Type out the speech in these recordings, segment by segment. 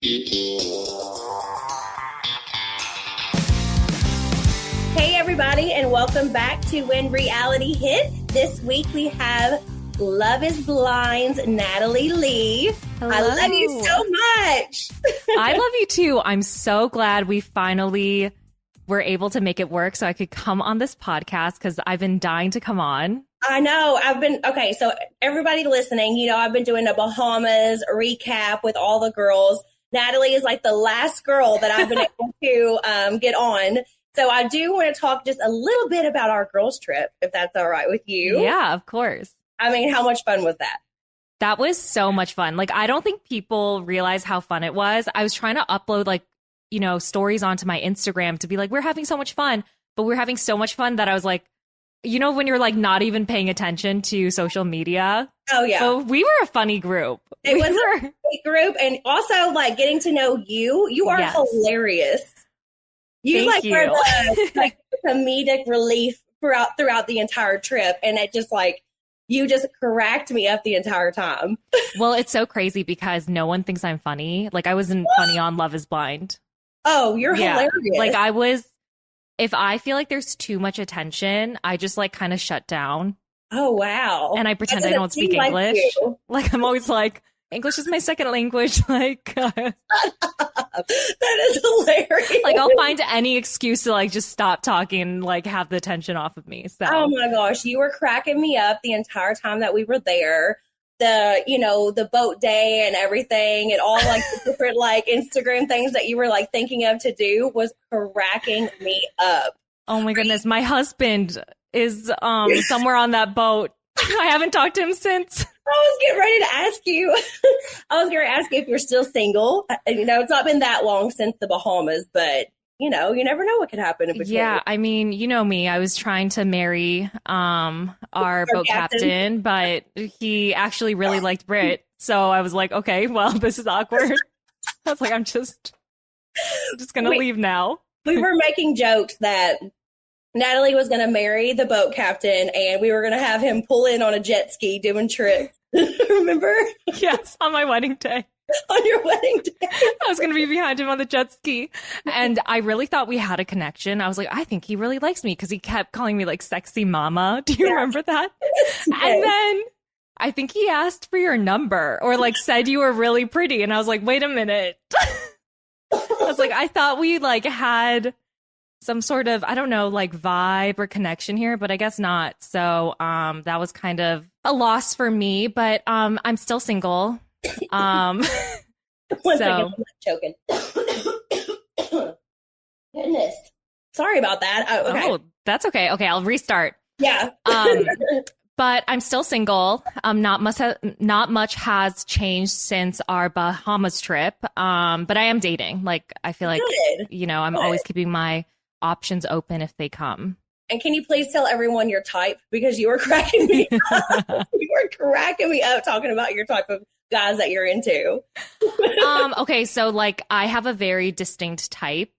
Hey everybody, and welcome back to When Reality Hits. This week we have Love is Blind's Natalie Lee. Hello. I love you so much. I love you too. I'm so glad we finally were able to make it work so I could come on this podcast because I've been dying to come on. I know. So everybody listening, I've been doing a Bahamas recap with all the girls. Natalie is like the last girl that I've been able to get on. So I do want to talk just a little bit about our girls' trip, if that's all right with you. Yeah, of course. I mean, how much fun was that? That was so much fun. Like, I don't think people realize how fun it was. I was trying to upload stories onto my Instagram to be like, we're having so much fun, but we're having so much fun that I was like, when you're like not even paying attention to social media. Oh, yeah. So we were a funny group. It was a funny group. And also like getting to know you. You are hilarious. Thank you. Were the comedic relief throughout the entire trip. And it just you just cracked me up the entire time. Well, it's so crazy because no one thinks I'm funny. Like I wasn't funny on Love is Blind. Oh, you're hilarious. Like if I feel like there's too much attention, I just kind of shut down. Oh, wow. And I pretend I don't speak English. Like I'm always like, English is my second language. Like that is hilarious. Like I'll find any excuse to just stop talking and have the attention off of me. So oh my gosh, you were cracking me up the entire time that we were there. The boat day and everything and all the different Instagram things that you were thinking of to do was cracking me up. Oh my goodness. My husband is somewhere on that boat. I haven't talked to him since. I was getting ready to ask you. If you're still single. It's not been that long since the Bahamas, but you never know what could happen in between. Yeah, I mean, you know me. I was trying to marry our boat captain, but he actually really liked Britt. So I was like, okay, well, this is awkward. I was like, I'm just gonna leave now. We were making jokes that Natalie was going to marry the boat captain and we were going to have him pull in on a jet ski doing tricks. Remember? Yes, on my wedding day. On your wedding day. I was going to be behind him on the jet ski. And I really thought we had a connection. I was like, I think he really likes me because he kept calling me sexy mama. Do you remember that? Yes. And then I think he asked for your number or said you were really pretty. And I was like, wait a minute. I was like, I thought we had some sort of, I don't know, vibe or connection here, but I guess not. So that was kind of a loss for me, but I'm still single. One second, I'm not choking. Goodness. Sorry about that. Oh, okay. Oh, that's okay. Okay, I'll restart. Yeah. But I'm still single. Not much has changed since our Bahamas trip. But I am dating. I feel like, Good. I'm always keeping my options open if they come. And can you please tell everyone your type? Because you were cracking me up. You were cracking me up talking about your type of guys that you're into. Okay, so I have a very distinct type,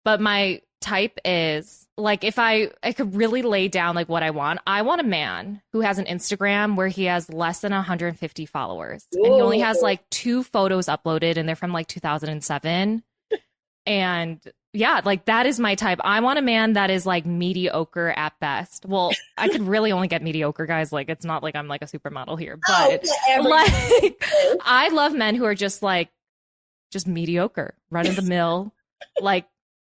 but my type is if I could really lay down what I want a man who has an Instagram where he has less than 150 followers. Ooh. And he only has 2 photos uploaded and they're from 2007. And yeah, that is my type. I want a man that is mediocre at best. Well, I could really only get mediocre guys. It's not I'm a supermodel here, but I love men who are just mediocre, run of the mill.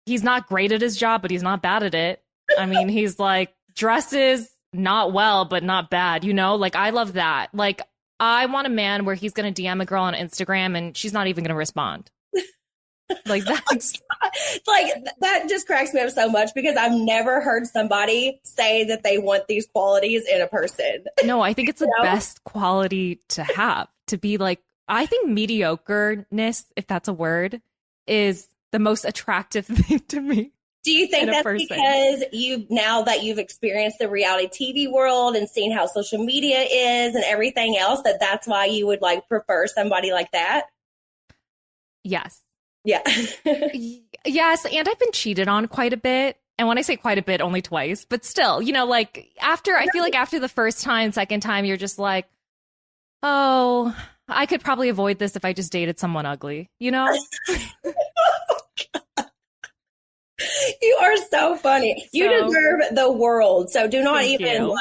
He's not great at his job, but he's not bad at it. I mean, he's dresses not well, but not bad. I love that. I want a man where he's going to DM a girl on Instagram and she's not even going to respond. That's that just cracks me up so much because I've never heard somebody say that they want these qualities in a person. No, I think it's the best quality to have, to be I think mediocreness, if that's a word, is the most attractive thing to me. Do you think that's because now that you've experienced the reality TV world and seen how social media is and everything else, that's why you would prefer somebody like that? Yes. Yeah. Yes. And I've been cheated on quite a bit. And when I say quite a bit, only twice, but still, I feel after the first time, second time, you're just oh, I could probably avoid this if I just dated someone ugly, you know? You are so funny. You deserve the world. So do not even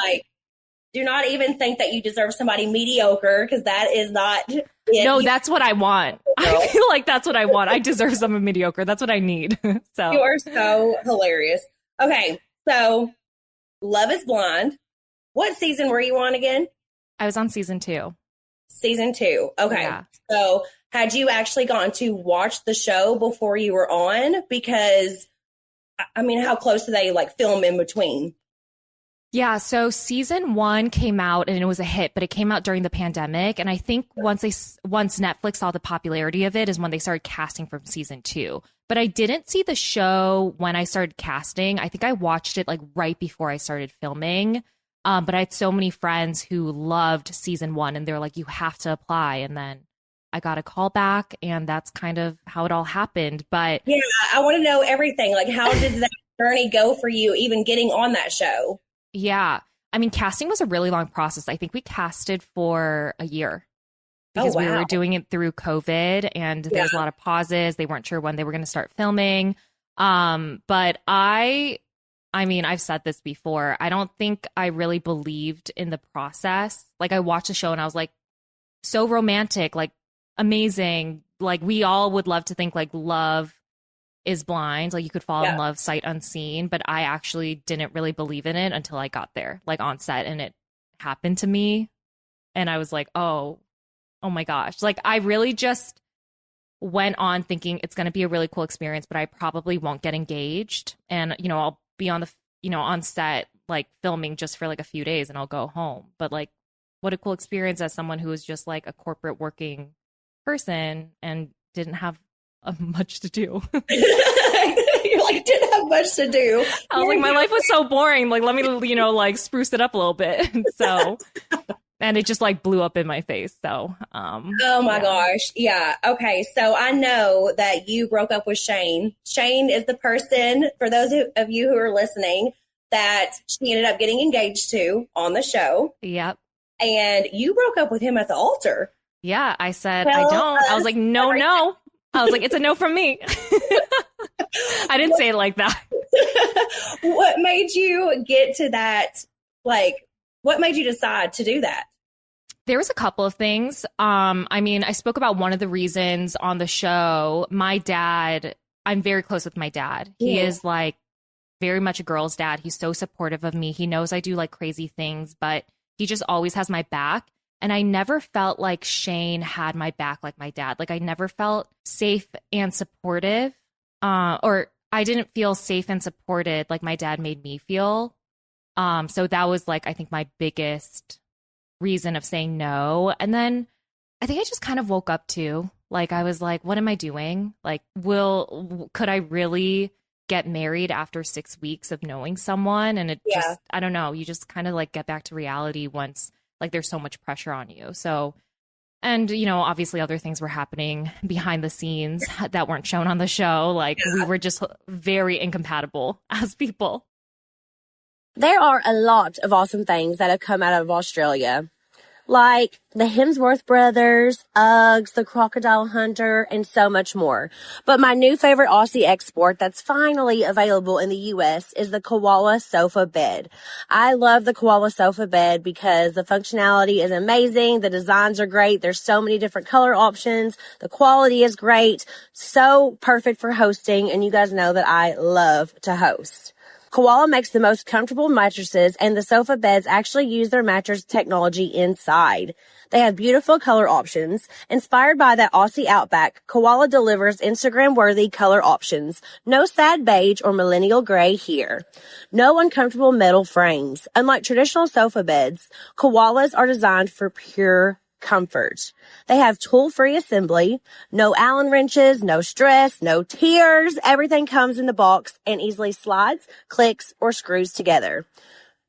think that you deserve somebody mediocre, because that is not it. No, that's what I want. I feel like that's what I want. I deserve someone mediocre. That's what I need. So you are so hilarious. Okay, so Love is Blind. What season were you on again? I was on season 2. Season 2. Okay. Yeah. So had you actually gotten to watch the show before you were on? Because, I mean, how close do they like film in between? Yeah, so season 1 came out and it was a hit, but it came out during the pandemic. And I think once Netflix saw the popularity of it is when they started casting from season 2. But I didn't see the show when I started casting. I think I watched it like right before I started filming. But I had so many friends who loved season 1 and they were like, you have to apply. And then I got a call back and that's kind of how it all happened. But yeah, I want to know everything. Like, how did that journey go for you, even getting on that show? Yeah. I mean, casting was a really long process. I think we casted for a year because we were doing it through COVID and there was a lot of pauses. They weren't sure when they were going to start filming. But I mean, I've said this before. I don't think I really believed in the process. Like, I watched the show and I was like, so romantic, like amazing. Like, we all would love to think like love is blind, like you could fall in love sight unseen, but I actually didn't really believe in it until I got there, like on set, and it happened to me and I was like, oh my gosh. Like, I really just went on thinking it's going to be a really cool experience, but I probably won't get engaged, and I'll be on on set like filming just for like a few days and I'll go home. But like, what a cool experience as someone who was just like a corporate working person and didn't have much to do. You're like, didn't have much to do. I was like, my life was so boring. Like, let me, like spruce it up a little bit. So, and it just like blew up in my face. So, oh my gosh. Yeah. Okay. So I know that you broke up with Shane. Shane is the person, for those of you who are listening, that she ended up getting engaged to on the show. Yep. And you broke up with him at the altar. Yeah. I said, I don't. I was like, no. I was like, it's a no from me. I didn't say it like that. What made you get to that? Like, what made you decide to do that? There was a couple of things. I mean, I spoke about one of the reasons on the show. My dad, I'm very close with my dad. He is like very much a girl's dad. He's so supportive of me. He knows I do like crazy things, but he just always has my back. And I never felt like Shane had my back like my dad. Like, I never felt safe and supportive, or I didn't feel safe and supported like my dad made me feel. So that was like, I think, my biggest reason of saying no. And then I think I just kind of woke up too. Like, I was like, what am I doing? Like, could I really get married after 6 weeks of knowing someone? And it just, I don't know, you just kind of like get back to reality once like there's so much pressure on you. So, and obviously other things were happening behind the scenes that weren't shown on the show. Like, we were just very incompatible as people. There are a lot of awesome things that have come out of Australia, like the Hemsworth brothers, Uggs, the Crocodile Hunter, and so much more. But my new favorite Aussie export that's finally available in the U.S. is the Koala sofa bed. I love the Koala sofa bed because the functionality is amazing. The designs are great. There's so many different color options. The quality is great. So perfect for hosting. And you guys know that I love to host. Koala makes the most comfortable mattresses, and the sofa beds actually use their mattress technology inside. They have beautiful color options. Inspired by that Aussie outback, Koala delivers Instagram-worthy color options. No sad beige or millennial gray here. No uncomfortable metal frames. Unlike traditional sofa beds, Koalas are designed for pure comfort. They have tool-free assembly, no Allen wrenches, no stress, no tears. Everything comes in the box and easily slides, clicks, or screws together.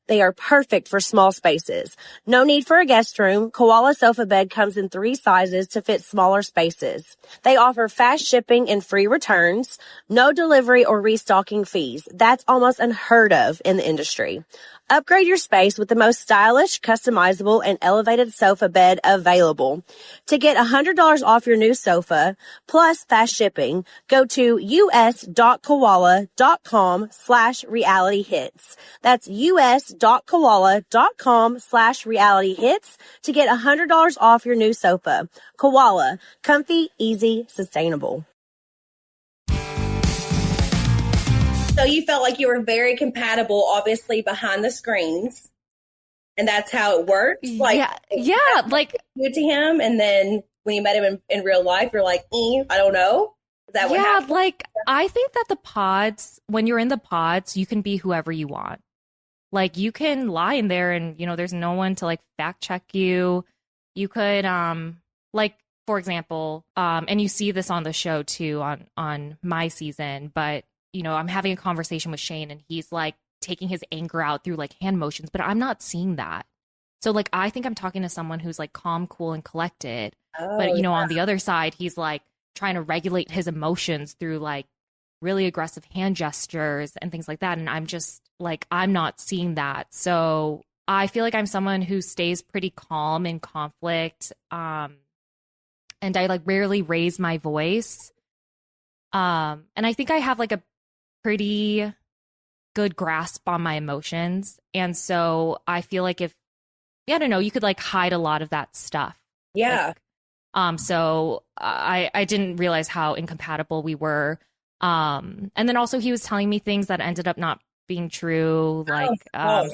They are perfect for small spaces. No need for a guest room. Koala sofa bed comes in 3 sizes to fit smaller spaces. They offer fast shipping and free returns. No delivery or restocking fees. That's almost unheard of in the industry. Upgrade your space with the most stylish, customizable, and elevated sofa bed available. To get $100 off your new sofa, plus fast shipping, go to us.koala.com/realityhits. That's us.koala.com/realityhits to get $100 off your new sofa. Koala. Comfy, easy, sustainable. So you felt like you were very compatible, obviously, behind the screens. And that's how it worked? Like, yeah. Like, you to him, and then when you met him in real life, you're like, I don't know. Is that what happened? Like, I think that the pods, when you're in the pods, you can be whoever you want. Like, you can lie in there and, there's no one to, like, fact check you. You could, like, for example, and you see this on the show, too, on my season, but I'm having a conversation with Shane and he's like taking his anger out through like hand motions, but I'm not seeing that. So like, I think I'm talking to someone who's like calm, cool, and collected. But, on the other side, he's like trying to regulate his emotions through like really aggressive hand gestures and things like that. And I'm just like, I'm not seeing that. So I feel like I'm someone who stays pretty calm in conflict. And I like rarely raise my voice. And I think I have like a pretty good grasp on my emotions. And so I feel like I don't know, you could like hide a lot of that stuff. Yeah. So I didn't realize how incompatible we were. And then also he was telling me things that ended up not being true. Like,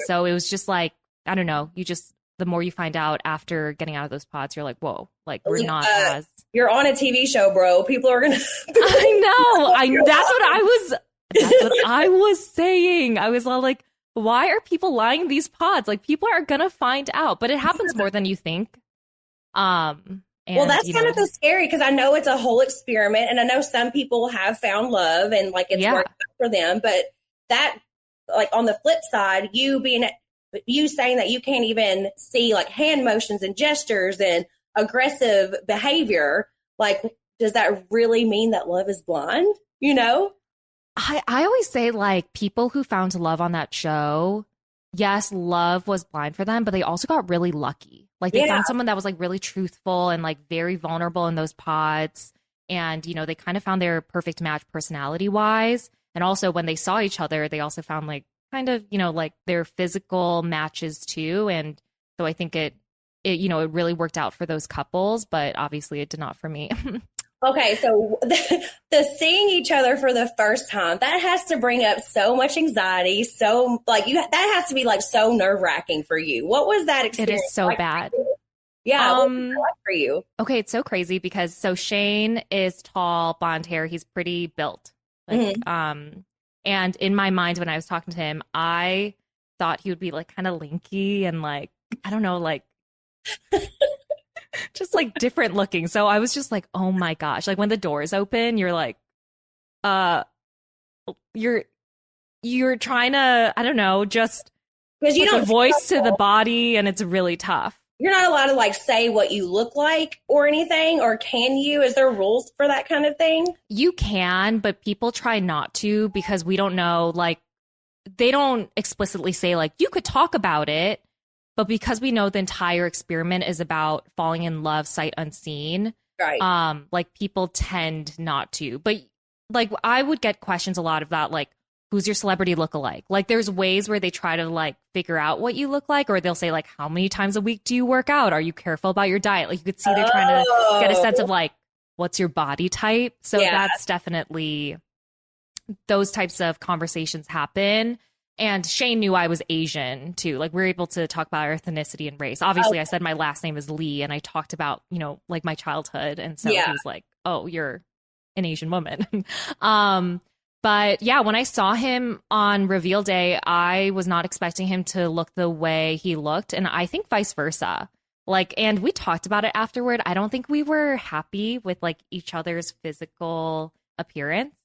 so it was just like, I don't know, the more you find out after getting out of those pods, you're like, whoa, like we're not as. You're on a TV show, bro. People are gonna. I know. That's what I was saying. I was all like, why are people lying in these pods? Like, people are gonna find out, but it happens more than you think. And, well, that's kind of scary because I know it's a whole experiment, and I know some people have found love and like it's worked out for them. But that, like, on the flip side, you saying that you can't even see like hand motions and gestures and aggressive behavior, like, does that really mean that love is blind? I always say, like, people who found love on that show, yes, love was blind for them, but they also got really lucky. Like, they found someone that was like really truthful and like very vulnerable in those pods. And, they kind of found their perfect match personality wise. And also when they saw each other, they also found like kind of, like their physical matches too. And so I think it really worked out for those couples, but obviously it did not for me. Okay, so the seeing each other for the first time, that has to bring up so much anxiety. So like that has to be like so nerve-wracking for you. What was that experience? It is so like bad. Yeah, what was it like for you? Okay, it's so crazy because Shane is tall, blonde hair. He's pretty built. Like, and in my mind, when I was talking to him, I thought he would be like kind of lanky and like, I don't know, like just like different looking. So I was just like, oh my gosh. Like when the doors open, you're like, you're trying to, I don't know, just because you put don't the voice to the body, and it's really tough. You're not allowed to like say what you look like or anything, or can you? Is there rules for that kind of thing? You can, but people try not to because we don't know, like they don't explicitly say like you could talk about it, but because we know the entire experiment is about falling in love sight unseen, right? Like people tend not to. But like I would get questions a lot about like, who's your celebrity lookalike? Like there's ways where they try to like figure out what you look like, or they'll say like, how many times a week do you work out? Are you careful about your diet? Like you could see they're trying to get a sense of like, what's your body type? So that's definitely, those types of conversations happen. And Shane knew I was Asian too. Like we're able to talk about our ethnicity and race. Obviously I said my last name is Lee, and I talked about, you know, like my childhood. And so he was like, oh, you're an Asian woman. But yeah, when I saw him on reveal day, I was not expecting him to look the way he looked. And I think vice versa. Like, and we talked about it afterward. I don't think we were happy with like each other's physical appearance.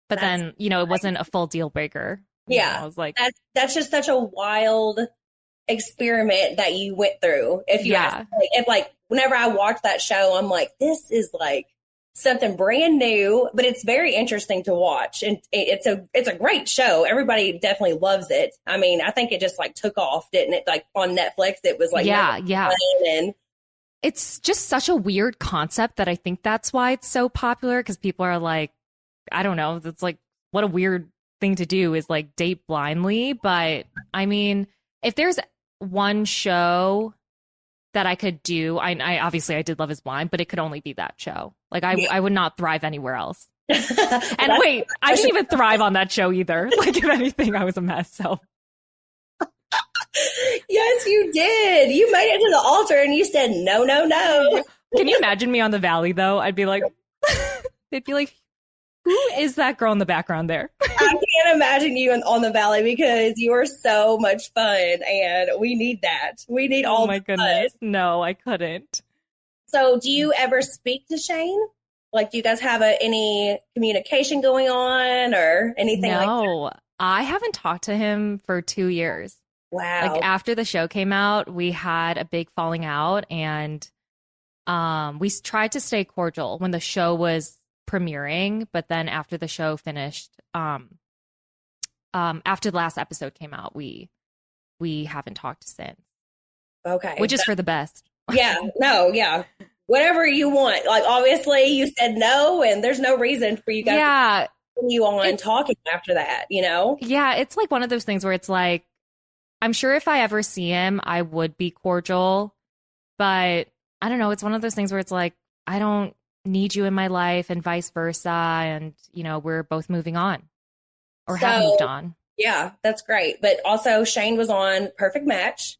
But then, you know, it wasn't a full deal breaker. Yeah. I was like, that's just such a wild experiment that you went through. If you ask, like, if like whenever I watch that show, I'm like, this is like something brand new, but it's very interesting to watch. And it's a great show. Everybody definitely loves it. I mean, I think it just like took off, didn't it? Like on Netflix, it was like, yeah. And it's just such a weird concept that I think that's why it's so popular, because people are like, I don't know, it's like, what a weird thing to do is like date blindly. But I mean, if there's one show that I could do, I obviously I did Love Is Blind, but it could only be that show. Like I would not thrive anywhere else. And wait, I didn't even thrive on that show either. Like if anything, I was a mess. So yes, you did. You made it to the altar and you said no, no, no. Can you imagine me on the Valley though? I'd be like, they'd be like, who is that girl in the background there? I can't imagine you on the Valley because you are so much fun and we need that. We need all my goodness. Fun. No, I couldn't. So do you ever speak to Shane? Like, do you guys have any communication going on or anything like that? No, I haven't talked to him for 2 years. Wow. Like after the show came out, we had a big falling out and we tried to stay cordial when the show was premiering, but then after the show finished, after the last episode came out, we haven't talked since. Okay. Which is for the best. Yeah. Whatever you want. Like obviously you said no and there's no reason for you guys to continue on talking after that, you know? Yeah, it's like one of those things where it's like, I'm sure if I ever see him, I would be cordial, but I don't know. It's one of those things where it's like, I don't need you in my life and vice versa. And, you know, we're both moving on or have moved on. Yeah, that's great. But also Shane was on Perfect Match.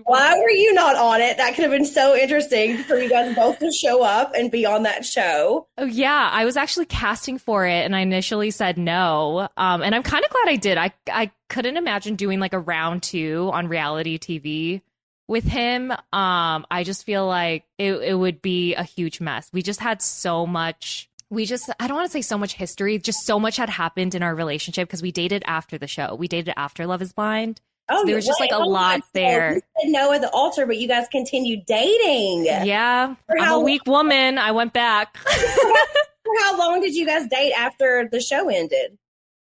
Why were you not on it? That could have been so interesting for you guys both to show up and be on that show. Oh, yeah. I was actually casting for it and I initially said no. And I'm kind of glad I did. I couldn't imagine doing like a round 2 on reality TV with him. I just feel like it would be a huge mess. We just had so much. I don't want to say so much history, just so much had happened in our relationship because we dated after the show. We dated after Love Is Blind. Oh, so there was just like a lot there. You said no at the altar, but you guys continued dating. Yeah. I'm a weak woman. I went back. For how long did you guys date after the show ended?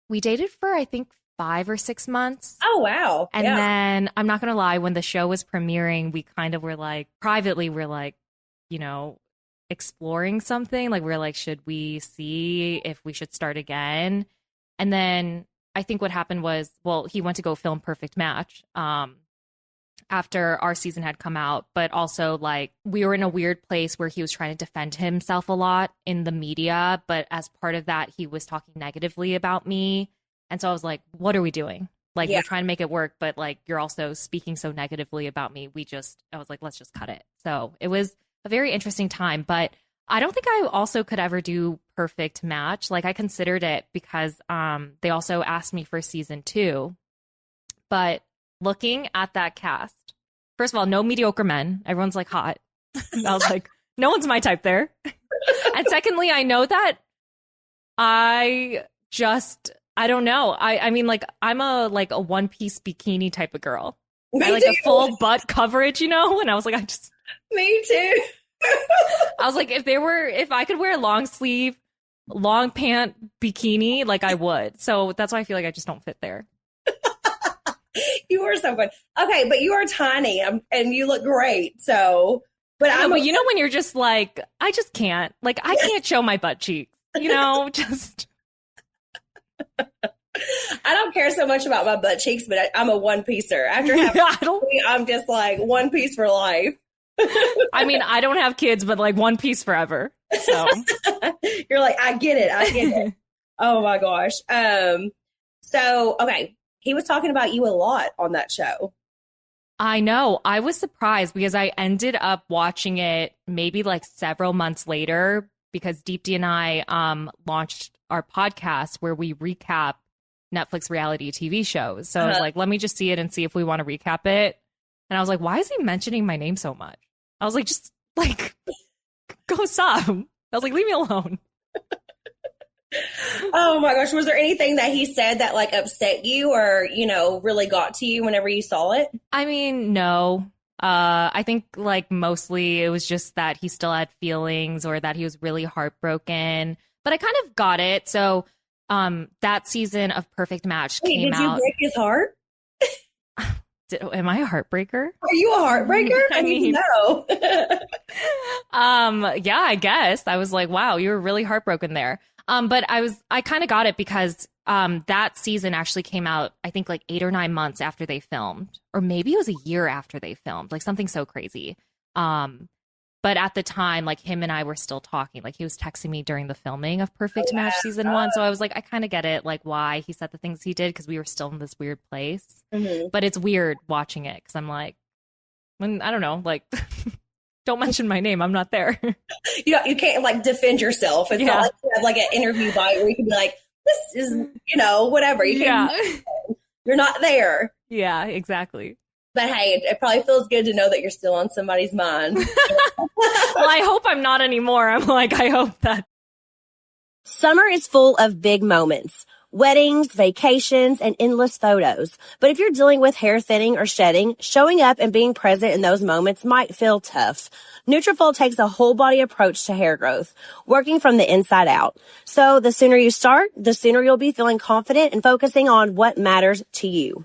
We dated for, I think, 5 or 6 months. Oh, wow. And then I'm not going to lie, when the show was premiering, we kind of were like, privately, we're like, you know, exploring something. Like, we're like, should we see if we should start again? And then I think what happened was, well, he went to go film Perfect Match after our season had come out. But also, like, we were in a weird place where he was trying to defend himself a lot in the media. But as part of that, he was talking negatively about me. And so I was like, what are we doing? Like, we're trying to make it work, but like, you're also speaking so negatively about me. I was like, let's just cut it. So it was a very interesting time, but I don't think I also could ever do Perfect Match. Like, I considered it because they also asked me for season 2. But looking at that cast, first of all, no mediocre men. Everyone's like hot. I was like, no one's my type there. And secondly, I know that I don't know. I mean, like, I'm a one-piece bikini type of girl. Me I like too. a full butt coverage, you know? And I was like, Me too. I was like, if I could wear a long sleeve, long pant bikini, like I would. So that's why I feel like I just don't fit there. You are so fun. Okay, but you are tiny and you look great. So, but you know, when you're just like, I just can't. Like, I can't show my butt cheeks, you know, just. I don't care so much about my butt cheeks, but I'm a one-piecer. After having I'm just like one piece for life. I mean, I don't have kids, but like one piece forever. So you're like, I get it. Oh my gosh. So, okay. He was talking about you a lot on that show. I know. I was surprised because I ended up watching it maybe like several months later because Deepti and I launched our podcast where we recap Netflix reality TV shows. So I was like, let me just see it and see if we want to recap it. And I was like, why is he mentioning my name so much? I was like, just like, go stop. I was like, leave me alone. Oh my gosh. Was there anything that he said that like upset you or, you know, really got to you whenever you saw it? I mean, no. I think like mostly it was just that he still had feelings or that he was really heartbroken. But I kind of got it. So that season of Perfect Match came out. Did you break his heart? Am I a heartbreaker? Are you a heartbreaker? I mean, no. Yeah, I guess. I was like, wow, you were really heartbroken there. But I kind of got it because that season actually came out, I think, like 8 or 9 months after they filmed, or maybe it was a year after they filmed, like something so crazy. But at the time, like him and I were still talking. Like he was texting me during the filming of Perfect Match season 1. So I was like, I kind of get it, like why he said the things he did, because we were still in this weird place. Mm-hmm. But it's weird watching it because I'm like, I don't know, like, don't mention my name. I'm not there. You can't like defend yourself. It's not like you have like an interview bite where you can be like, this is, whatever. You can't, you're not there. Yeah, exactly. But hey, it probably feels good to know that you're still on somebody's mind. Well, I hope I'm not anymore. I'm like, I hope that. Summer is full of big moments. Weddings, vacations, and endless photos. But if you're dealing with hair thinning or shedding, showing up and being present in those moments might feel tough. Nutrafol takes a whole body approach to hair growth, working from the inside out. So the sooner you start, the sooner you'll be feeling confident and focusing on what matters to you.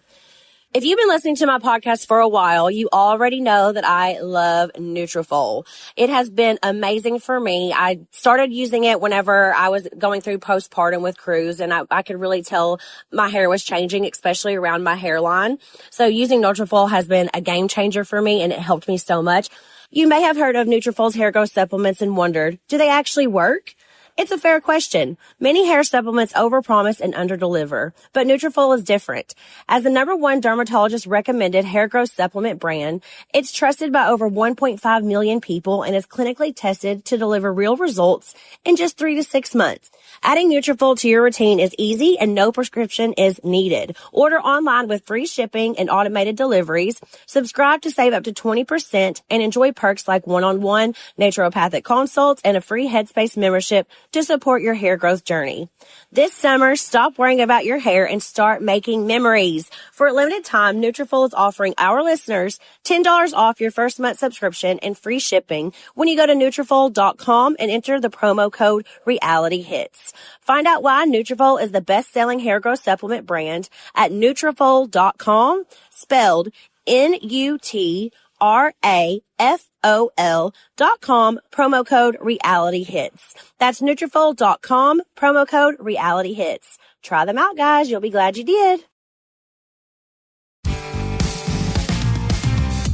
If you've been listening to my podcast for a while, you already know that I love Nutrafol. It has been amazing for me. I started using it whenever I was going through postpartum with Cruz, and I could really tell my hair was changing, especially around my hairline. So using Nutrafol has been a game changer for me, and it helped me so much. You may have heard of Nutrafol's hair growth supplements and wondered, do they actually work? It's a fair question. Many hair supplements overpromise and underdeliver, but Nutrafol is different. As the #1 dermatologist recommended hair growth supplement brand, it's trusted by over 1.5 million people and is clinically tested to deliver real results in just 3 to 6 months. Adding Nutrafol to your routine is easy and no prescription is needed. Order online with free shipping and automated deliveries. Subscribe to save up to 20% and enjoy perks like one-on-one naturopathic consults and a free Headspace membership to support your hair growth journey. This summer, stop worrying about your hair and start making memories. For a limited time, Nutrafol is offering our listeners $10 off your first month subscription and free shipping when you go to Nutrafol.com and enter the promo code RealityHits. Find out why Nutrafol is the best-selling hair growth supplement brand at Nutrafol.com, spelled Nutrafol.com, promo code RealityHits. That's Nutrafol.com, promo code RealityHits. Try them out, guys. You'll be glad you did.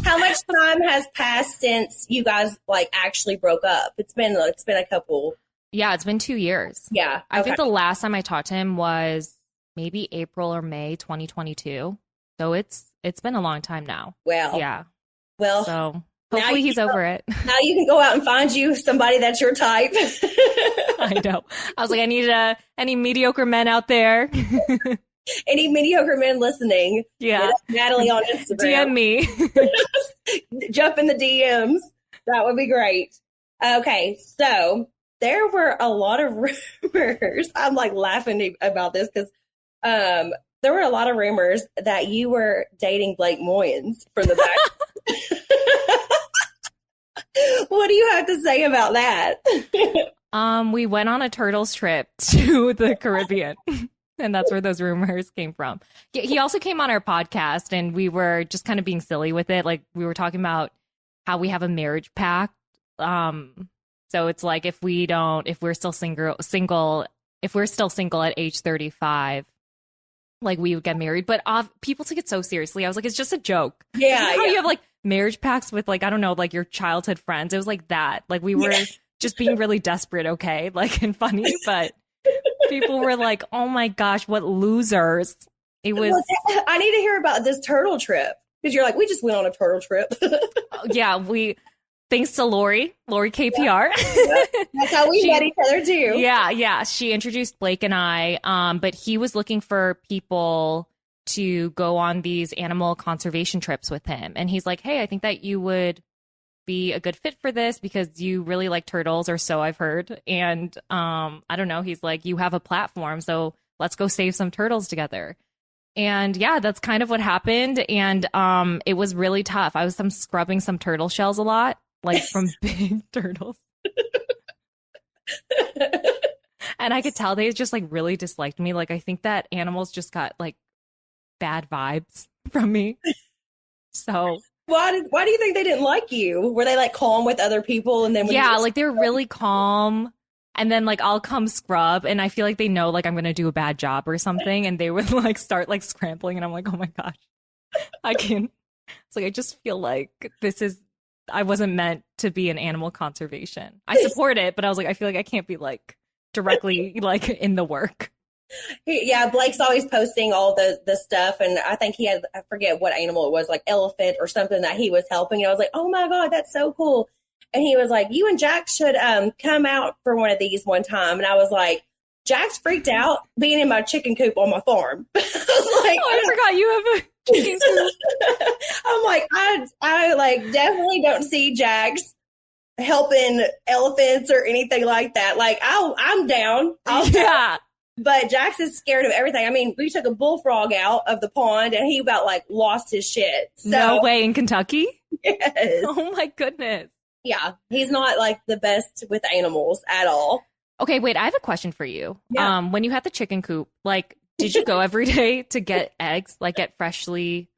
How much time has passed since you guys like actually broke up? It's been a couple. Yeah, it's been 2 years. Yeah. Okay. I think the last time I talked to him was maybe April or May 2022. So it's been a long time now. Well. Yeah. Well. So hopefully he's over it. Now you can go out and find you somebody that's your type. I know. I was like, I need any mediocre men out there. Any mediocre men listening. Yeah. Natalie on Instagram. DM me. Jump in the DMs. That would be great. Okay. So there were a lot of rumors. I'm like laughing about this because there were a lot of rumors that you were dating Blake Moynes from the back. What do you have to say about that? We went on a turtles trip to the Caribbean, and that's where those rumors came from. He also came on our podcast, and we were just kind of being silly with it. Like we were talking about how we have a marriage pact. So it's like if we're still single, if we're still single at age 35, like we would get married. But people took it so seriously. I was like, it's just a joke. Yeah. How you have like marriage pacts with like, I don't know, like your childhood friends. It was like that. Like we were just being really desperate, okay? Like and funny, but people were like, oh my gosh, what losers. It was. Well, I need to hear about this turtle trip. Because you're like, we just went on a turtle trip. Yeah, thanks to Lori KPR. Yeah, that's how we met each other too. Yeah. She introduced Blake and I, but he was looking for people to go on these animal conservation trips with him. And he's like, hey, I think that you would be a good fit for this because you really like turtles, or so I've heard. And I don't know, he's like, you have a platform, so let's go save some turtles together. And yeah, that's kind of what happened. And it was really tough. I was scrubbing some turtle shells a lot, like from big turtles. And I could tell they just like really disliked me. Like I think that animals just got like bad vibes from me. So why do you think they didn't like you? Were they like calm with other people and then like they were really calm. And then like I'll come scrub and I feel like they know like I'm gonna do a bad job or something, and they would like start like scrambling and I'm like, oh my gosh, I can't. It's like I just feel like I wasn't meant to be in animal conservation. I support it, but I was like, I feel like I can't be like directly like in the work. Yeah, Blake's always posting all the stuff, and I think he had, I forget what animal it was, like elephant or something that he was helping. And I was like, oh my God, that's so cool. And he was like, you and Jax should come out for one of these one time. And I was like, Jax freaked out being in my chicken coop on my farm. I was like, oh, I forgot you have a chicken coop. I'm like, I like definitely don't see Jax helping elephants or anything like that. Like, I'm down. Yeah. But Jax is scared of everything. I mean, we took a bullfrog out of the pond and he about like lost his shit. So, no way, in Kentucky? Yes. Oh my goodness. Yeah, he's not like the best with animals at all. Okay, wait, I have a question for you. Yeah. When you had the chicken coop, like, did you go every day to get eggs, like get freshly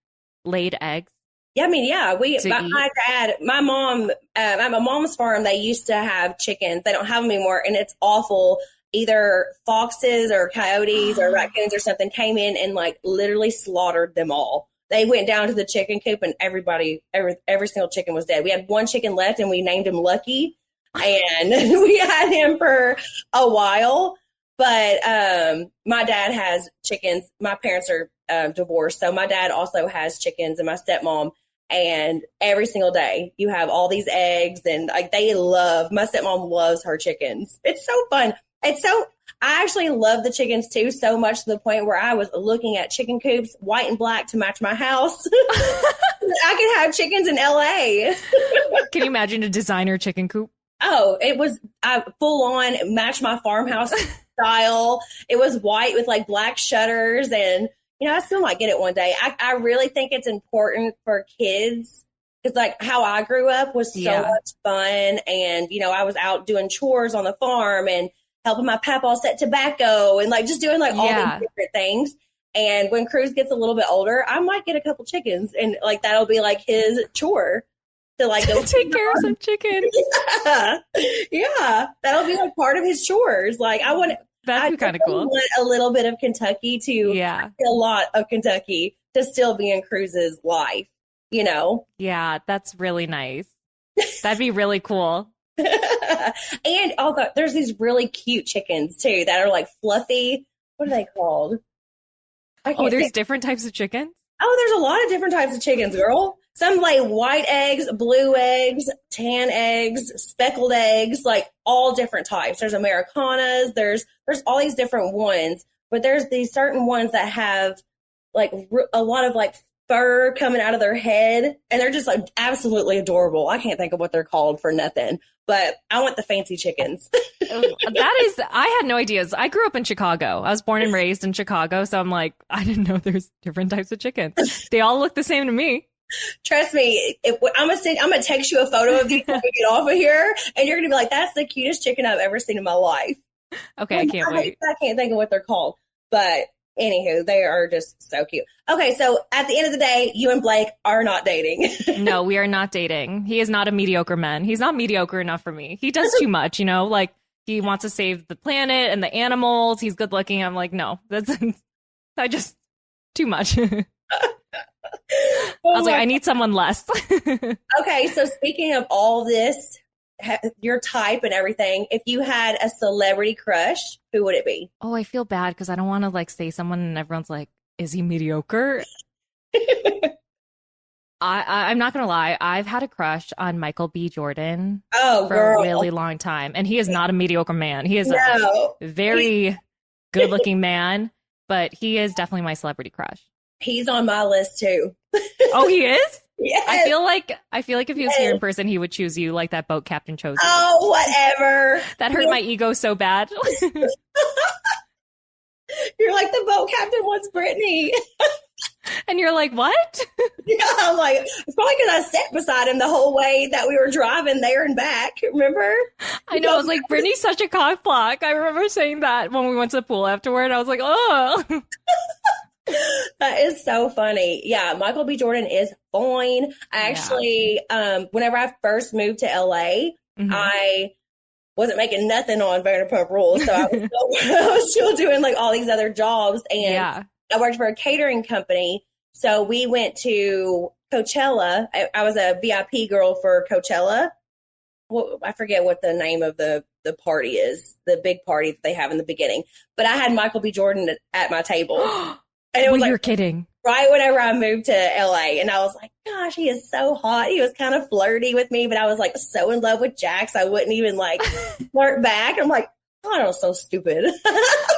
laid eggs? Yeah, I mean, yeah, my dad, my mom, at my mom's farm, they used to have chickens. They don't have them anymore, and it's awful. Either foxes or coyotes or raccoons or something came in and like literally slaughtered them all. They went down to the chicken coop and every single chicken was dead. We had one chicken left and we named him Lucky, and we had him for a while. But my dad has chickens. My parents are divorced, so my dad also has chickens and my stepmom. And every single day you have all these eggs, and like my stepmom loves her chickens. It's so fun. I actually love the chickens too, so much to the point where I was looking at chicken coops, white and black, to match my house. I could have chickens in LA. Can you imagine a designer chicken coop? Oh, it was full on match my farmhouse style. It was white with like black shutters, and I still might get it one day. I really think it's important for kids, because like how I grew up was so much fun, and I was out doing chores on the farm and helping my papa set tobacco and like just doing like all these different things. And when Cruz gets a little bit older, I might get a couple chickens, and like that'll be like his chore to like go take care of some chickens. Yeah, that'll be like part of his chores. Like that'd be kind of cool. Want a little bit of Kentucky a lot of Kentucky to still be in Cruz's life. Yeah, that's really nice. That'd be really cool. And there's these really cute chickens too that are like fluffy. What are they called? There's different types of chickens? Oh, there's a lot of different types of chickens, girl. Some lay white eggs, blue eggs, tan eggs, speckled eggs, like all different types. There's Americanas, there's all these different ones, but there's these certain ones that have like a lot of like fur coming out of their head, and they're just like absolutely adorable. I can't think of what they're called for nothing, but I want the fancy chickens. I had no ideas. I grew up in Chicago. I was born and raised in Chicago, so I'm like, I didn't know there's different types of chickens. They all look the same to me. Trust me, I'm gonna text you a photo of these when we get off of here, and you're gonna be like, that's the cutest chicken I've ever seen in my life. Okay, I can't wait. I can't think of what they're called, but anywho, they are just so cute. Okay, so at the end of the day, you and Blake are not dating. No, we are not dating. He is not a mediocre man. He's not mediocre enough for me. He does too much, like he wants to save the planet and the animals. He's good looking. I'm like, no, too much. I was like, I need someone less. Okay, so speaking of all this, your type and everything, if you had a celebrity crush, who would it be? Oh, I feel bad because I don't want to like say someone and everyone's like, is he mediocre? I'm not gonna lie, I've had a crush on Michael B. Jordan for a really long time, and he is not a mediocre man. He is a very good looking man, but he is definitely my celebrity crush. He's on my list too. Oh, he is? Yes. I feel like if he was here in person, he would choose you like that boat captain chose you. Oh, whatever. That hurt my ego so bad. You're like, the boat captain wants Brittany. And you're like, what? Yeah, I'm like, it's probably because I sat beside him the whole way that we were driving there and back. Remember? I know. I was like, Brittany's such a cock block. I remember saying that when we went to the pool afterward. I was like, oh. That is so funny. Yeah, Michael B. Jordan is fine. I actually, whenever I first moved to LA, I wasn't making nothing on Vanderpump Rules. So I was still doing like all these other jobs. And I worked for a catering company. So we went to Coachella. I was a VIP girl for Coachella. Well, I forget what the name of the party is, the big party that they have in the beginning. But I had Michael B. Jordan at my table. And it was like, you're kidding. Right whenever I moved to LA. And I was like, gosh, he is so hot. He was kind of flirty with me, but I was like so in love with Jax. I wouldn't even like flirt back. I'm like, oh, I was so stupid.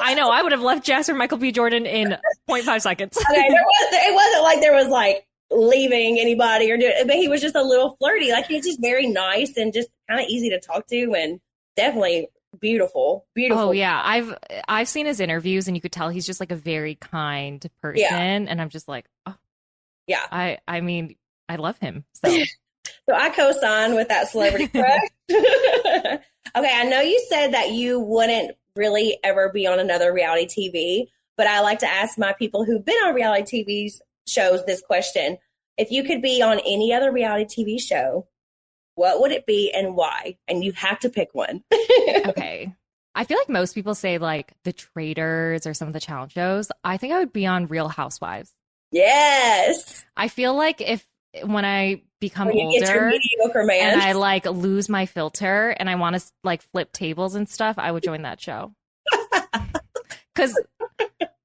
I know. I would have left Jax or Michael B. Jordan in 0.5 seconds. Okay, it wasn't like there was like leaving anybody or doing it, but he was just a little flirty. Like, he's just very nice and just kind of easy to talk to and definitely beautiful. Oh yeah, I've seen his interviews and you could tell he's just like a very kind person, and I'm just like, oh yeah. I mean, I love him. So I co-sign with that celebrity crush. Okay, I know you said that you wouldn't really ever be on another reality TV, but I like to ask my people who've been on reality TV shows this question: if you could be on any other reality TV show, what would it be and why? And you have to pick one. Okay. I feel like most people say like The Traitors or some of the challenge shows. I think I would be on Real Housewives. Yes. I feel like when I become when you get your older mediocre man, and I like lose my filter and I want to like flip tables and stuff, I would join that show. Because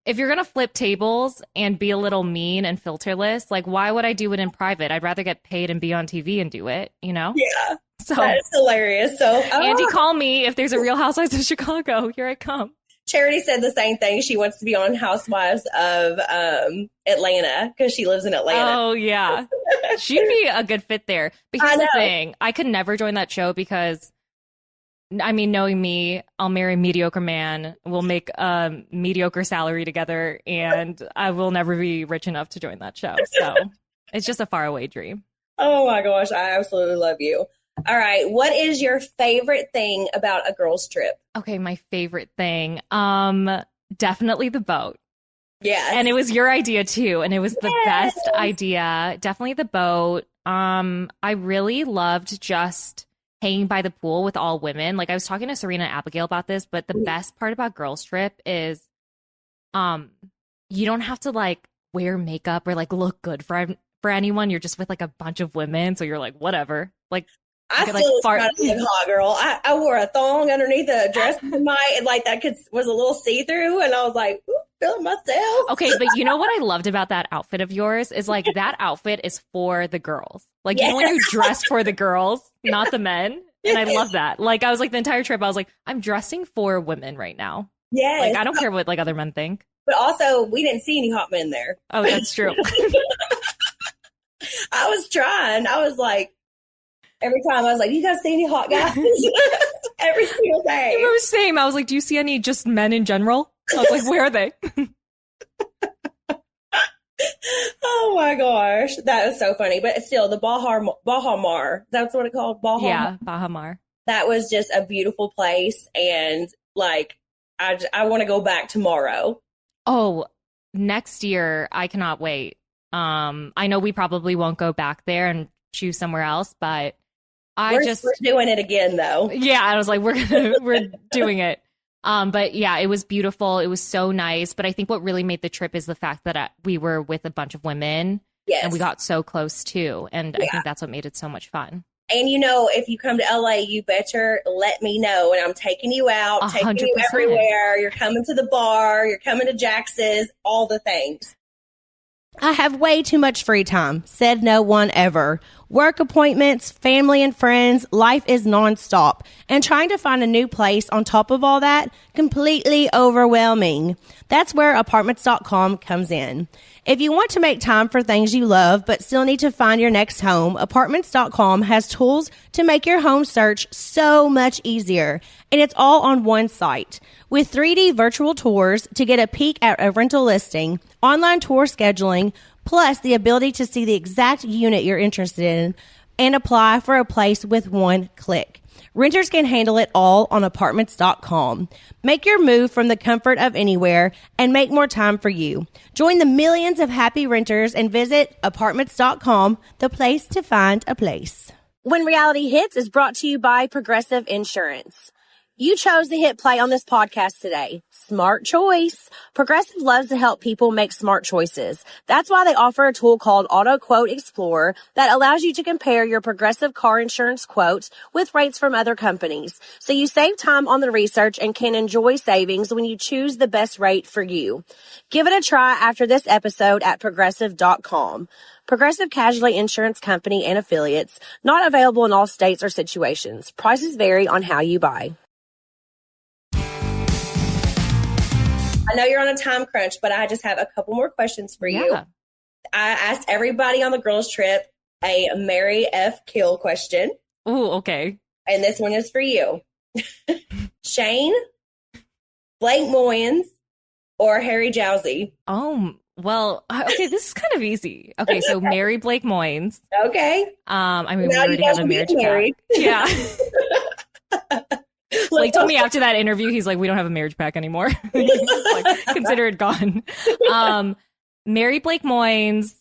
if you're going to flip tables and be a little mean and filterless, like, why would I do it in private? I'd rather get paid and be on TV and do it, you know? Yeah. So that is hilarious. So, Andy, call me if there's a Real Housewives of Chicago. Here I come. Charity said the same thing. She wants to be on Housewives of Atlanta because she lives in Atlanta. Oh, yeah. She'd be a good fit there. But here's the thing. I could never join that show because, I mean, knowing me, I'll marry a mediocre man. We'll make a mediocre salary together, and I will never be rich enough to join that show. So it's just a faraway dream. Oh my gosh, I absolutely love you. All right, what is your favorite thing about a girl's trip? Okay, my favorite thing, definitely the boat. Yes. And it was your idea too, and it was the best idea. Definitely the boat. I really loved just hanging by the pool with all women. Like, I was talking to Serena and Abigail about this, but the best part about girls trip is you don't have to like wear makeup or like look good for anyone. You're just with like a bunch of women, so you're like, whatever. Like, I still was trying to be a hot girl. I wore a thong underneath a dress like that was a little see-through, and I was like, feeling myself. Okay, but you know what I loved about that outfit of yours is like that outfit is for the girls. Like, you know when you dress for the girls, not the men. And I love that. Like, I was like, the entire trip, I was like, I'm dressing for women right now. Yes. Like, I don't care what like other men think. But also, we didn't see any hot men there. Oh, that's true. I was trying. I was like, every time I was like, you guys see any hot guys? Every single day. I was same. I was like, do you see any just men in general? I was like, where are they? Oh my gosh. That was so funny. But still, the Bahamar, that's what it's called? Bahamar? Yeah, Bahamar. That was just a beautiful place. And like, I want to go back tomorrow. Oh, next year, I cannot wait. I know we probably won't go back there and choose somewhere else, but we're doing it again though. Yeah, I was like, we're doing it. But yeah, it was beautiful. It was so nice. But I think what really made the trip is the fact that we were with a bunch of women. Yes. And we got so close too. And I think that's what made it so much fun. And you know, if you come to LA, you better let me know. And I'm taking you out, 100%. Taking you everywhere. You're coming to the bar, you're coming to Jax's, all the things. I have way too much free time. Said no one ever. Work appointments, family and friends, life is nonstop. And trying to find a new place on top of all that, completely overwhelming. That's where Apartments.com comes in. If you want to make time for things you love but still need to find your next home, Apartments.com has tools to make your home search so much easier. And it's all on one site. With 3D virtual tours to get a peek at a rental listing, online tour scheduling, plus the ability to see the exact unit you're interested in and apply for a place with one click. Renters can handle it all on Apartments.com. Make your move from the comfort of anywhere and make more time for you. Join the millions of happy renters and visit Apartments.com, the place to find a place. When Reality Hits is brought to you by Progressive Insurance. You chose to hit play on this podcast today. Smart choice. Progressive loves to help people make smart choices. That's why they offer a tool called Auto Quote Explorer that allows you to compare your Progressive car insurance quotes with rates from other companies. So you save time on the research and can enjoy savings when you choose the best rate for you. Give it a try after this episode at Progressive.com. Progressive Casualty Insurance Company and Affiliates. Not available in all states or situations. Prices vary on how you buy. I know you're on a time crunch, but I just have a couple more questions for you. I asked everybody on the girls' trip a marry, F, kill question. Ooh, okay. And this one is for you. Shane, Blake Moynes, or Harry Jowsey? Oh, well, okay, this is kind of easy. Okay, so marry Blake Moynes. Okay. I mean, we already have a marriage pact. Yeah. Like told me after that interview, he's like, we don't have a marriage pact anymore. Like, consider it gone. Marry Blake Moynes.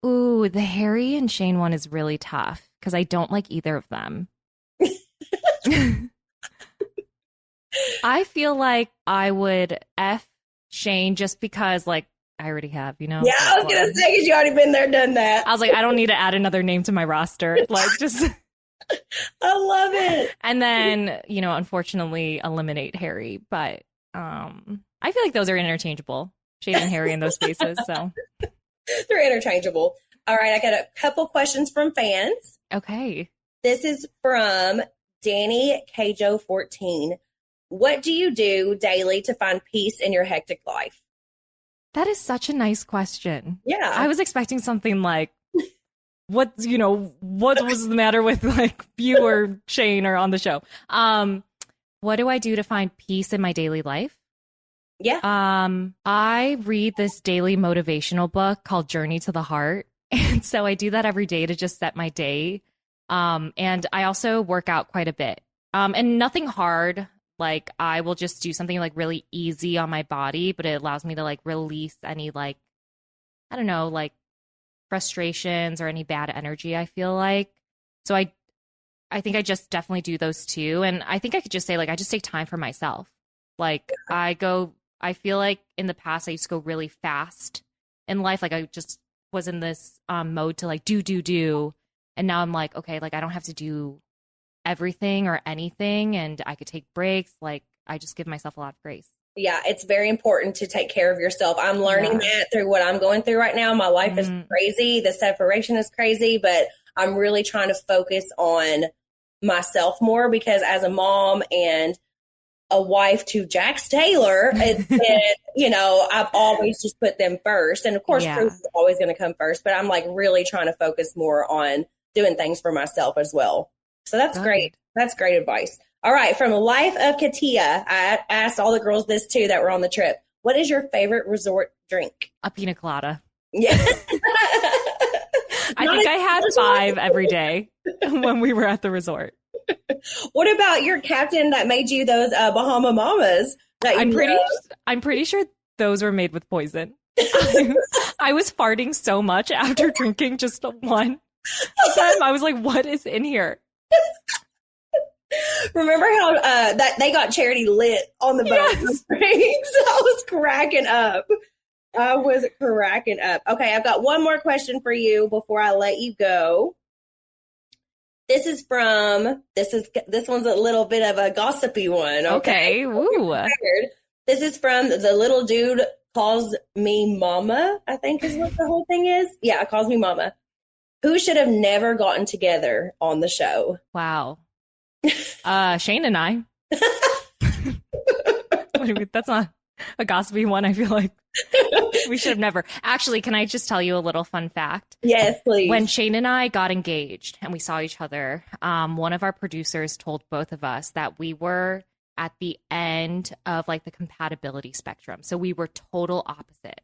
Ooh, the Harry and Shane one is really tough because I don't like either of them. I feel like I would F Shane just because, like, I already have, you know? Yeah, I was going to say, because you already been there, done that. I was like, I don't need to add another name to my roster. Like, just... I love it. And then, you know, unfortunately eliminate Harry. But I feel like those are interchangeable. Shane and Harry in those spaces. So they're interchangeable. All right. I got a couple questions from fans. Okay. This is from Danny Kajo 14. What do you do daily to find peace in your hectic life? That is such a nice question. Yeah. I was expecting something like, what was the matter with like you or Shane or on the show? What do I do to find peace in my daily life? Yeah. I read this daily motivational book called Journey to the Heart. And so I do that every day to just set my day. And I also work out quite a bit. And nothing hard. Like I will just do something like really easy on my body, but it allows me to like release any like, I don't know, like frustrations or any bad energy, I feel like. So I think I just definitely do those two. And I think I could just say like I just take time for myself. Like I feel like in the past I used to go really fast in life. Like I just was in this mode to like do. And now I'm like, okay, like I don't have to do everything or anything and I could take breaks. Like I just give myself a lot of grace. Yeah, it's very important to take care of yourself. I'm learning that through what I'm going through right now. My life is crazy. The separation is crazy, but I'm really trying to focus on myself more because as a mom and a wife to Jax Taylor, you know, I've always just put them first. And of course, Bruce is always going to come first, but I'm like really trying to focus more on doing things for myself as well. So that's great. That's great advice. All right. From Life of Katia, I asked all the girls this too that were on the trip. What is your favorite resort drink? A pina colada. Yeah. I think I had 5 every day when we were at the resort. What about your captain that made you those Bahama Mamas? I'm pretty sure those were made with poison. I was farting so much after drinking just one of them. I was like, what is in here? Remember how that they got Charity lit on the boat? Yes. I was cracking up. Okay, I've got one more question for you before I let you go. This one's a little bit of a gossipy one. Okay. Ooh. This is from the little dude calls me mama, I think is what the whole thing is. Yeah, calls me mama. who should have never gotten together on the show? Wow. Shane and I. That's not a gossipy one, I feel like. We should have never. Actually, can I just tell you a little fun fact? Yes, please. When Shane and I got engaged and we saw each other, one of our producers told both of us that we were at the end of like the compatibility spectrum. So we were total opposites.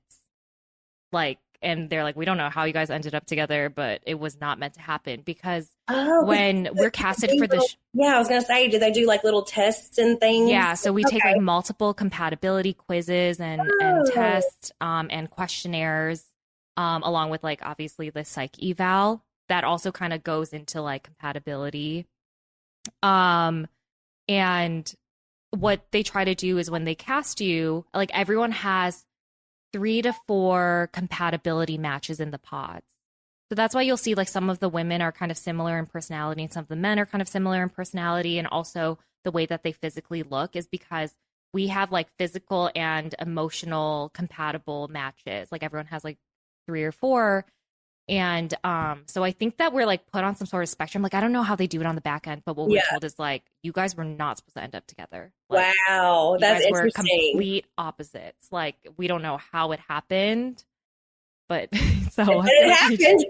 Like, and they're like, we don't know how you guys ended up together, but it was not meant to happen because when we're casted for the yeah, I was gonna say, do they do like little tests and things? Yeah, so we take like multiple compatibility quizzes and tests and questionnaires, along with like obviously the psych eval that also kind of goes into like compatibility. And what they try to do is when they cast you, like everyone has 3 to 4 compatibility matches in the pods. So that's why you'll see like some of the women are kind of similar in personality and some of the men are kind of similar in personality. And also the way that they physically look is because we have like physical and emotional compatible matches. Like everyone has like 3 or 4. And so I think that we're like put on some sort of spectrum. Like, I don't know how they do it on the back end, but what we're told is like, you guys were not supposed to end up together. Like, wow, that's you guys interesting. were complete opposites. Like, we don't know how it happened, but so it happened.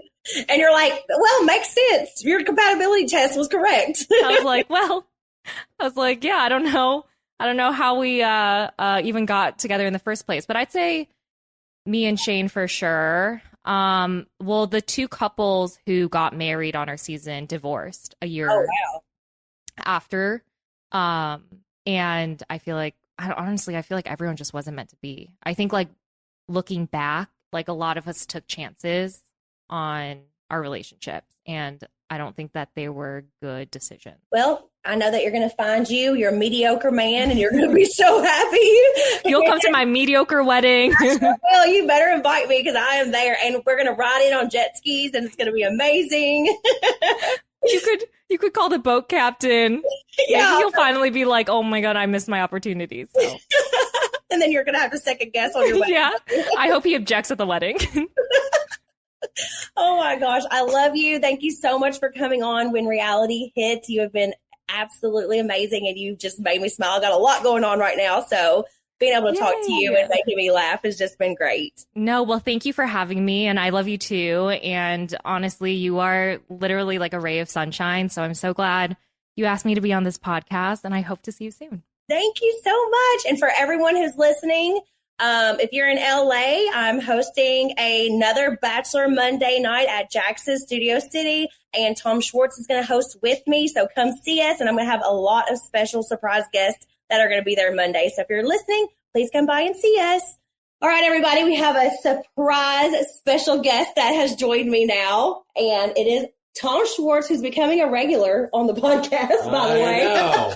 And you're like, well, makes sense. Your compatibility test was correct. I was like, yeah, I don't know how we even got together in the first place. But I'd say me and Shane for sure. Well, the 2 couples who got married on our season divorced a year after. And I feel like, honestly, I feel like everyone just wasn't meant to be. I think like looking back, like a lot of us took chances on our relationships, and I don't think that they were good decisions. Well, I know that you're going to find your mediocre man, and you're going to be so happy. You'll come to my mediocre wedding. Well, you better invite me because I am there, and we're going to ride in on jet skis, and it's going to be amazing. You could call the boat captain. Yeah. Maybe you'll finally be like, oh my God, I missed my opportunity. So. And then you're going to have to second guess on your wedding. Yeah. I hope he objects at the wedding. Oh my gosh. I love you. Thank you so much for coming on When Reality Hits. You have been absolutely amazing, and you just made me smile. I got a lot going on right now. So being able to talk to you and making me laugh has just been great. No, well, thank you for having me, and I love you too. And honestly, you are literally like a ray of sunshine. So I'm so glad you asked me to be on this podcast, and I hope to see you soon. Thank you so much. And for everyone who's listening, if you're in LA, I'm hosting another Bachelor Monday night at Jax's Studio City, and Tom Schwartz is going to host with me. So come see us, and I'm going to have a lot of special surprise guests that are going to be there Monday. So if you're listening, please come by and see us. All right, everybody, we have a surprise special guest that has joined me now, and it is Tom Schwartz, who's becoming a regular on the podcast, by the way. I know.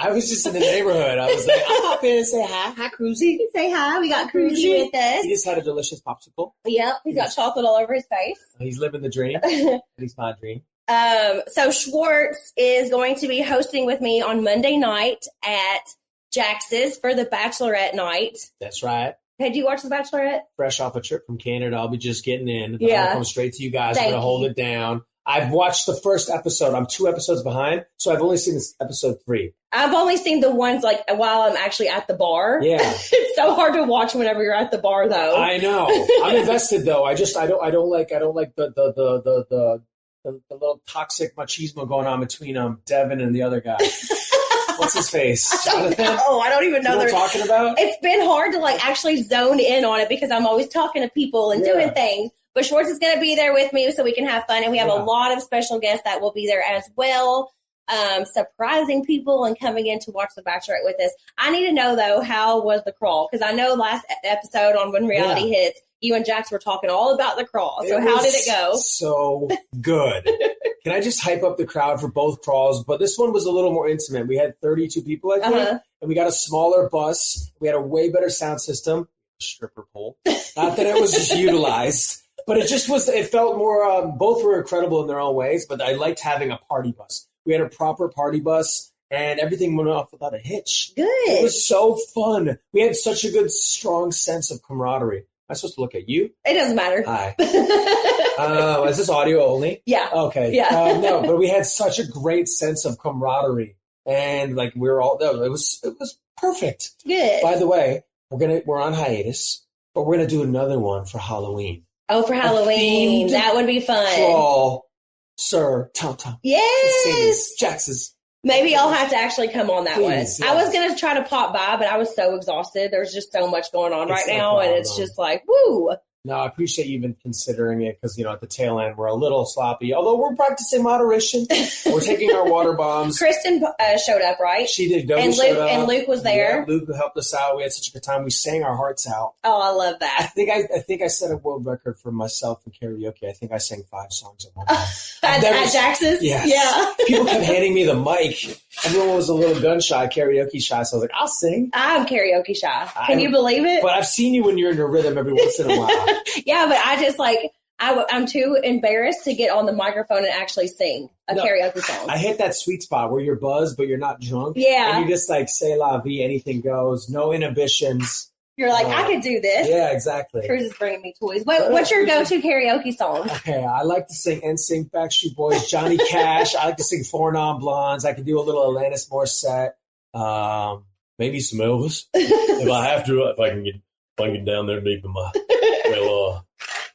I was just in the neighborhood. I was like, I'll pop in and say hi. Hi, Cruzy. Say hi. We got Cruzy with us. He just had a delicious popsicle. Yep, he's got chocolate all over his face. He's living the dream. At least my dream. So Schwartz is going to be hosting with me on Monday night at Jax's for the Bachelorette night. That's right. Did you watch the Bachelorette? Fresh off a trip from Canada, I'll be just getting in. Yeah. I'll come straight to you guys. I'm going to hold it down. I've watched the first episode. I'm 2 episodes behind, so I've only seen this episode 3. I've only seen the ones like while I'm actually at the bar. Yeah, it's so hard to watch whenever you're at the bar, though. I know. I'm invested though. I don't like the little toxic machismo going on between Devin and the other guy. What's his face? Jonathan? I don't even know. What I'm talking about? It's been hard to like actually zone in on it because I'm always talking to people and doing things. But Schwartz is going to be there with me so we can have fun. And we have a lot of special guests that will be there as well, surprising people and coming in to watch The Bachelorette with us. I need to know, though, how was the crawl? Because I know last episode on When Reality Hits, you and Jax were talking all about the crawl. So how did it go? So good. Can I just hype up the crowd for both crawls? But this one was a little more intimate. We had 32 people, I think, and we got a smaller bus. We had a way better sound system. Stripper pole. Not that it was just utilized. But it just was, it felt more, both were incredible in their own ways, but I liked having a party bus. We had a proper party bus, and everything went off without a hitch. Good. It was so fun. We had such a good, strong sense of camaraderie. Am I supposed to look at you? It doesn't matter. Hi. Is this audio only? Yeah. Okay. Yeah. No, but we had such a great sense of camaraderie, and like we were all. It was perfect. Good. By the way, we're on hiatus, but we're gonna do another one for Halloween. Oh, for Halloween, that would be fun. Crawl, Sir Tom. Yes. Jax's. Maybe I'll have to actually come on that Please, one. yes. I was going to try to pop by, but I was so exhausted. There's just so much going on right no now, problem. and it's just like, woo. No, I appreciate you even considering it because, at the tail end, we're a little sloppy. Although we're practicing moderation. We're taking our water bombs. Kristen showed up, right? She did. Doty and showed up. And Luke was there. Yeah, Luke helped us out. We had such a good time. We sang our hearts out. Oh, I love I that. think I set a world record for myself in karaoke. I think I sang 5 songs at one time. At Jax's? Yes. Yeah. People kept handing me the mic. Everyone was a little gun shy, karaoke shy. So I was like, I'll sing. I'm karaoke shy. Can you believe it? But I've seen you when you're in your rhythm every once in a while. Yeah, but I just I'm too embarrassed to get on the microphone and actually sing a karaoke song. I hit that sweet spot where you're buzzed, but you're not drunk. Yeah. And you just like say la vie, anything goes, no inhibitions. You're like, I could do this. Yeah, exactly. Cruz is bringing me toys. What's your go-to karaoke song? Okay, I like to sing NSYNC, Backstreet Boys, Johnny Cash. I like to sing Four Non Blondes. I can do a little Alanis Morissette. Maybe some Elvis. If I have to, if I can get down there deep in my... Well,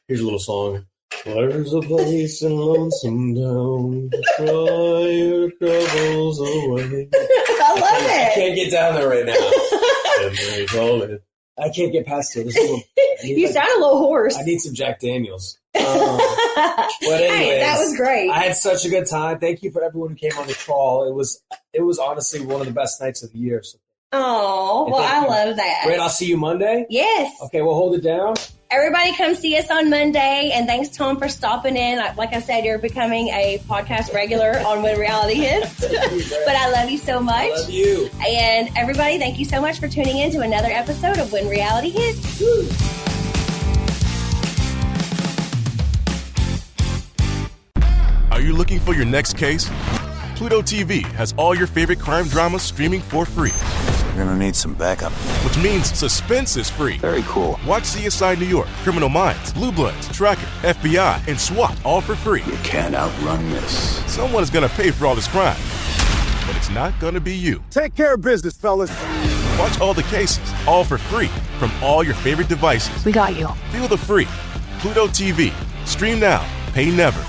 here's a little song. There's a place in Lonesome Town to cry your troubles away. I love I it. can't get down there right now. And they call it. I can't get past it. You sound a little hoarse. I need some Jack Daniels. But anyways, hey, that was great. I had such a good time. Thank you for everyone who came on the crawl. It was honestly one of the best nights of the year. So. Oh, well, I love that. Great. I'll see you Monday. Yes. Okay, we'll hold it down. Everybody come see us on Monday. And thanks, Tom, for stopping in. Like I said, you're becoming a podcast regular on When Reality Hits. But I love you so much. I love you. And everybody, thank you so much for tuning in to another episode of When Reality Hits. Woo. Are you looking for your next case? Pluto TV has all your favorite crime dramas streaming for free. We're gonna need some backup. Which means suspense is free. Very cool. Watch CSI New York, Criminal Minds, Blue Bloods, Tracker, FBI, and SWAT all for free. You can't outrun this. Someone is gonna pay for all this crime. But it's not gonna be you. Take care of business, fellas. Watch all the cases, all for free, from all your favorite devices. We got you. Feel the free. Pluto TV. Stream now. Pay never.